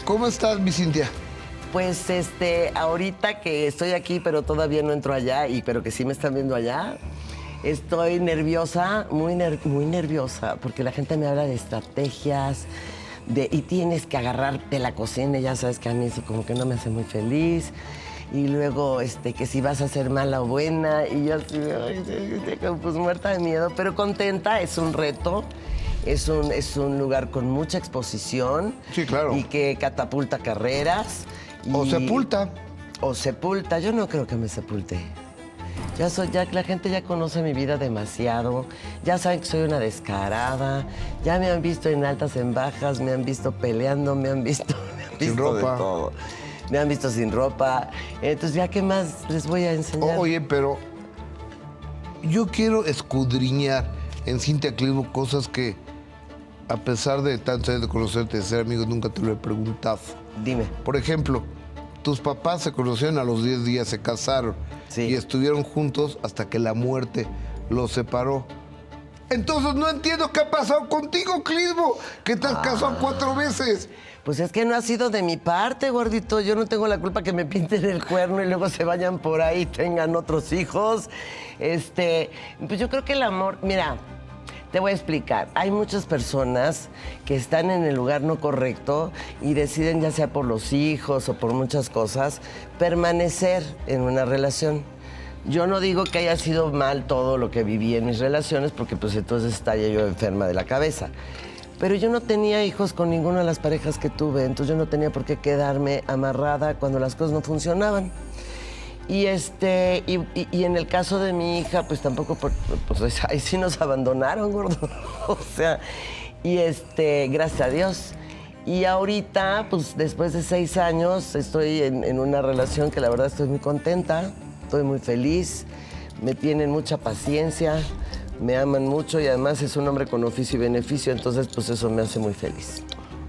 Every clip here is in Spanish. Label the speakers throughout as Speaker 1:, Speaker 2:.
Speaker 1: ¿Cómo estás, mi Cintia?
Speaker 2: Pues ahorita que estoy aquí, pero todavía no entro allá, pero que sí me están viendo allá, estoy nerviosa, muy nerviosa, porque la gente me habla de estrategias, y tienes que agarrarte la cocina, y ya sabes que a mí eso como que no me hace muy feliz. Y luego, que si vas a ser mala o buena, y yo así, pues muerta de miedo, pero contenta, es un reto. Es un lugar con mucha exposición.
Speaker 1: Sí, claro.
Speaker 2: Y que catapulta carreras.
Speaker 1: O sepulta.
Speaker 2: O sepulta. Yo no creo que me sepulte. Ya la gente ya conoce mi vida demasiado. Ya saben que soy una descarada. Ya me han visto en altas, en bajas. Me han visto peleando. Me han visto
Speaker 1: Sin ropa.
Speaker 2: de todo. Me han visto sin ropa. Entonces, ¿ya qué más les voy a enseñar?
Speaker 1: Oye, pero yo quiero escudriñar en Cintia Clitbo cosas que, a pesar de tantos años de conocerte, de ser amigos, nunca te lo he preguntado.
Speaker 2: Dime.
Speaker 1: Por ejemplo, tus papás se conocieron a los 10 días, se casaron.
Speaker 2: Sí.
Speaker 1: Y estuvieron juntos hasta que la muerte los separó. Entonces no entiendo qué ha pasado contigo, Clitbo, que te has casado 4 veces.
Speaker 2: Pues es que no ha sido de mi parte, gordito. Yo no tengo la culpa que me pinten el cuerno y luego se vayan por ahí y tengan otros hijos. Pues yo creo que el amor... Mira, te voy a explicar. Hay muchas personas que están en el lugar no correcto y deciden, ya sea por los hijos o por muchas cosas, permanecer en una relación. Yo no digo que haya sido mal todo lo que viví en mis relaciones, porque pues entonces estaría yo enferma de la cabeza. Pero yo no tenía hijos con ninguna de las parejas que tuve, entonces yo no tenía por qué quedarme amarrada cuando las cosas no funcionaban. Y en el caso de mi hija, pues tampoco, pues ahí sí nos abandonaron, gordo. O sea, gracias a Dios. Y ahorita, pues después de 6 años, estoy en una relación que la verdad estoy muy contenta, estoy muy feliz, me tienen mucha paciencia, me aman mucho y además es un hombre con oficio y beneficio, entonces pues eso me hace muy feliz.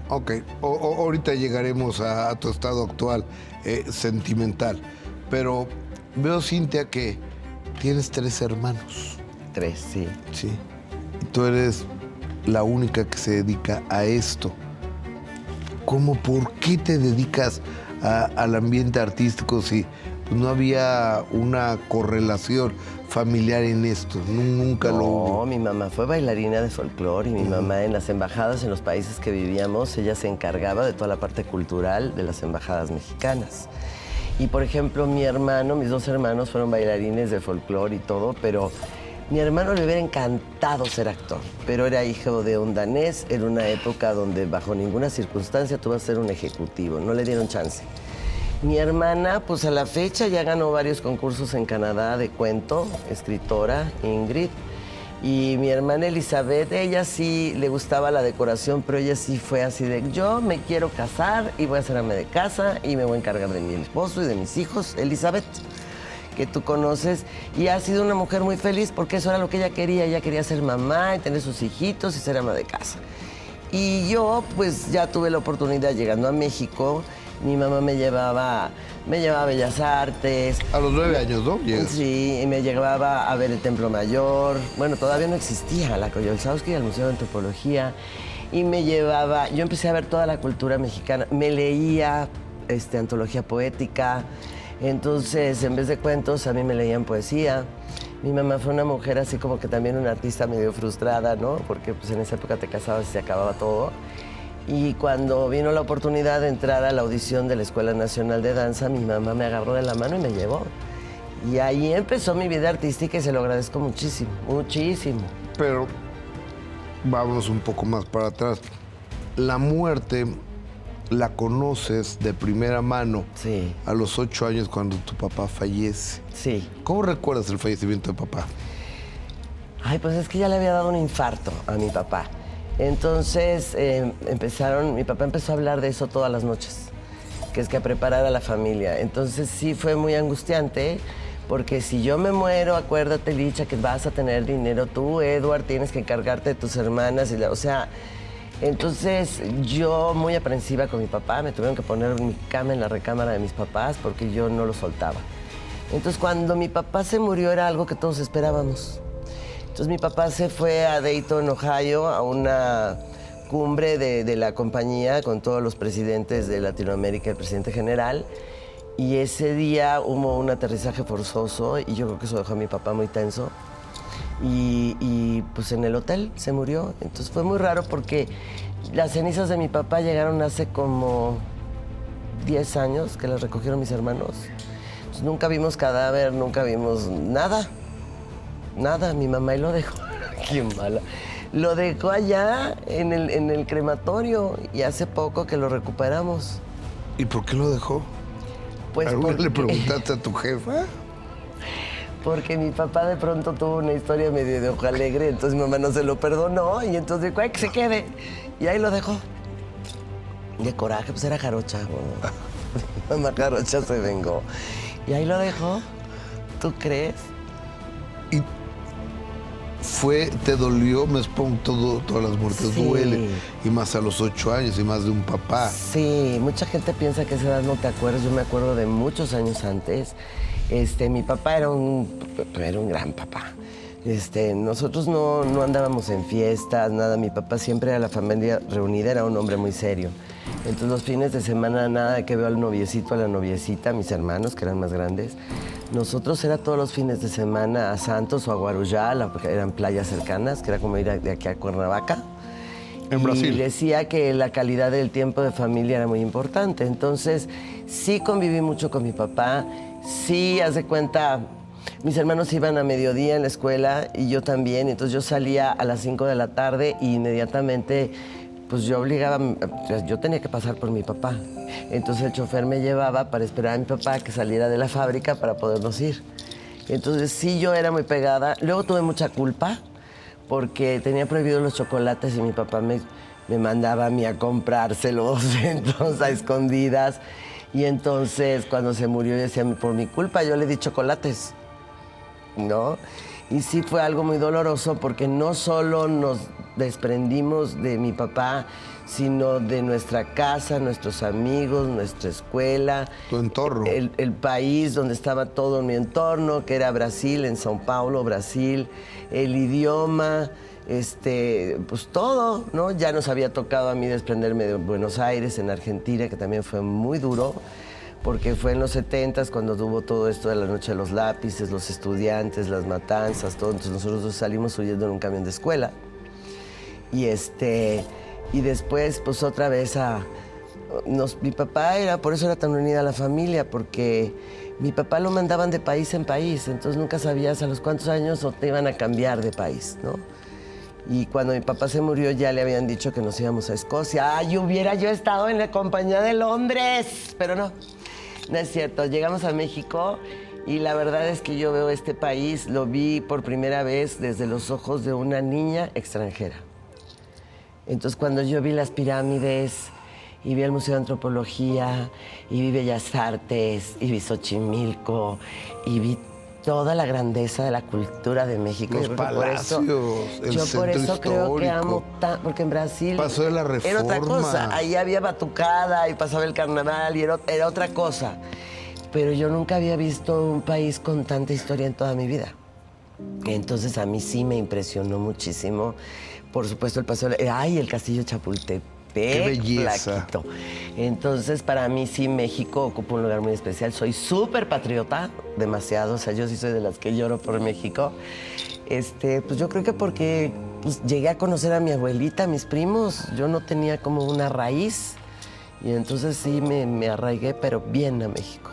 Speaker 1: Ok, ahorita llegaremos a tu estado actual sentimental, pero veo, Cintia, que tienes 3 hermanos.
Speaker 2: 3, sí.
Speaker 1: Sí, y tú eres la única que se dedica a esto. ¿Por qué te dedicas al ambiente artístico si no había una correlación familiar en esto? Nunca lo hubo.
Speaker 2: No, mi mamá fue bailarina de folclore y mi mamá en las embajadas en los países que vivíamos, ella se encargaba de toda la parte cultural de las embajadas mexicanas. Y, por ejemplo, mis 2 hermanos fueron bailarines de folclore y todo, pero mi hermano le hubiera encantado ser actor, pero era hijo de un danés en una época donde bajo ninguna circunstancia tú vas a ser un ejecutivo, no le dieron chance. Mi hermana, pues a la fecha ya ganó varios concursos en Canadá de cuento, escritora, Ingrid. Y mi hermana Elizabeth, ella sí le gustaba la decoración, pero ella sí fue así de, yo me quiero casar y voy a ser ama de casa y me voy a encargar de mi esposo y de mis hijos, Elizabeth, que tú conoces. Y ha sido una mujer muy feliz porque eso era lo que ella quería ser mamá y tener sus hijitos y ser ama de casa. Y yo, pues ya tuve la oportunidad llegando a México. Mi mamá me llevaba a Bellas Artes.
Speaker 1: A los 9 años, ¿no? Llegas.
Speaker 2: Sí, y me llevaba a ver el Templo Mayor. Bueno, todavía no existía la Koyolzowski, el Museo de Antropología. Y yo empecé a ver toda la cultura mexicana. Me leía antología poética. Entonces, en vez de cuentos, a mí me leían poesía. Mi mamá fue una mujer así como que también una artista medio frustrada, ¿no? Porque pues en esa época te casabas y se acababa todo. Y cuando vino la oportunidad de entrar a la audición de la Escuela Nacional de Danza, mi mamá me agarró de la mano y me llevó. Y ahí empezó mi vida artística y se lo agradezco muchísimo, muchísimo.
Speaker 1: Pero vámonos un poco más para atrás. La muerte la conoces de primera mano.
Speaker 2: Sí.
Speaker 1: A los 8 años cuando tu papá fallece.
Speaker 2: Sí.
Speaker 1: ¿Cómo recuerdas el fallecimiento de papá?
Speaker 2: Ay, pues es que ya le había dado un infarto a mi papá. Entonces mi papá empezó a hablar de eso todas las noches, que es que a preparar a la familia. Entonces sí fue muy angustiante, porque si yo me muero, acuérdate, Licha, que vas a tener dinero tú, Edward, tienes que encargarte de tus hermanas. Entonces yo muy aprensiva con mi papá, me tuvieron que poner mi cama en la recámara de mis papás porque yo no lo soltaba. Entonces cuando mi papá se murió era algo que todos esperábamos. Entonces mi papá se fue a Dayton, Ohio, a una cumbre de la compañía con todos los presidentes de Latinoamérica, el presidente general. Y ese día hubo un aterrizaje forzoso y yo creo que eso dejó a mi papá muy tenso. Y pues en el hotel se murió. Entonces fue muy raro porque las cenizas de mi papá llegaron hace como 10 años que las recogieron mis hermanos. Entonces, nunca vimos cadáver, nunca vimos nada. Nada, mi mamá y lo dejó. Qué mala. Lo dejó allá en el crematorio y hace poco que lo recuperamos.
Speaker 1: ¿Y por qué lo dejó?
Speaker 2: Pues
Speaker 1: ¿Alguna le preguntaste a tu jefa?
Speaker 2: Porque mi papá de pronto tuvo una historia medio de ojo alegre, entonces mi mamá no se lo perdonó y entonces dijo, "Ay, que se quede". Y ahí lo dejó. De coraje, pues era jarocha. Bueno, mamá jarocha se vengó. Y ahí lo dejó. ¿Tú crees?
Speaker 1: Y te dolió, me supongo, todas las muertes
Speaker 2: Sí.
Speaker 1: duele. Y más a los 8 años y más de un papá.
Speaker 2: Sí, mucha gente piensa que a esa edad no te acuerdas. Yo me acuerdo de muchos años antes. Mi papá era un gran papá. Nosotros no andábamos en fiestas, nada. Mi papá siempre era la familia reunida, era un hombre muy serio. Entonces los fines de semana nada de que veo al noviecito, a la noviecita, mis hermanos que eran más grandes. Nosotros era todos los fines de semana a Santos o a Guarujá, porque eran playas cercanas, que era como ir de aquí a Cuernavaca.
Speaker 1: En Brasil.
Speaker 2: Y decía que la calidad del tiempo de familia era muy importante. Entonces, sí conviví mucho con mi papá. Sí, haz de cuenta, mis hermanos iban a mediodía en la escuela y yo también. Entonces, yo salía a las 5 de la tarde y inmediatamente, pues yo yo tenía que pasar por mi papá. Entonces, el chofer me llevaba para esperar a mi papá que saliera de la fábrica para podernos ir. Entonces, sí, yo era muy pegada. Luego tuve mucha culpa, porque tenía prohibidos los chocolates y mi papá me mandaba a mí a comprárselos, entonces a escondidas. Y entonces cuando se murió yo decía, por mi culpa yo le di chocolates, ¿no? Y sí fue algo muy doloroso porque no solo nos desprendimos de mi papá, sino de nuestra casa, nuestros amigos, nuestra escuela.
Speaker 1: Tu entorno.
Speaker 2: El país donde estaba todo mi entorno, que era Brasil, en São Paulo, Brasil, el idioma, pues todo, ¿no? Ya nos había tocado a mí desprenderme de Buenos Aires, en Argentina, que también fue muy duro, porque fue en los 70s cuando hubo todo esto de la noche de los lápices, los estudiantes, las matanzas, todo. Entonces nosotros salimos huyendo en un camión de escuela. Y después, pues otra vez mi papá por eso era tan unida a la familia, porque mi papá lo mandaban de país en país, entonces nunca sabías a los cuántos años o te iban a cambiar de país, ¿no? Y cuando mi papá se murió ya le habían dicho que nos íbamos a Escocia. ¡Ay, hubiera yo estado en la Compañía de Londres! Pero no es cierto. Llegamos a México y la verdad es que yo veo este país, lo vi por primera vez desde los ojos de una niña extranjera. Entonces, cuando yo vi las pirámides y vi el Museo de Antropología y vi Bellas Artes y vi Xochimilco y vi toda la grandeza de la cultura de México.
Speaker 1: Los
Speaker 2: Yo creo que
Speaker 1: palacios, el
Speaker 2: yo por
Speaker 1: centro
Speaker 2: eso creo que
Speaker 1: histórico.
Speaker 2: amo tanto, porque en Brasil
Speaker 1: Pasó de la
Speaker 2: era otra
Speaker 1: Reforma.
Speaker 2: cosa. Ahí había batucada y pasaba el carnaval y era otra cosa. Pero yo nunca había visto un país con tanta historia en toda mi vida. Entonces a mí sí me impresionó muchísimo. Por supuesto, el paseo, el castillo de Chapultepec.
Speaker 1: ¡Qué belleza!
Speaker 2: Flaquito. Entonces, para mí sí, México ocupa un lugar muy especial. Soy súper patriota, demasiado. O sea, yo sí soy de las que lloro por México. Pues yo creo que porque llegué a conocer a mi abuelita, a mis primos. Yo no tenía como una raíz. Y entonces sí me arraigué, pero bien a México.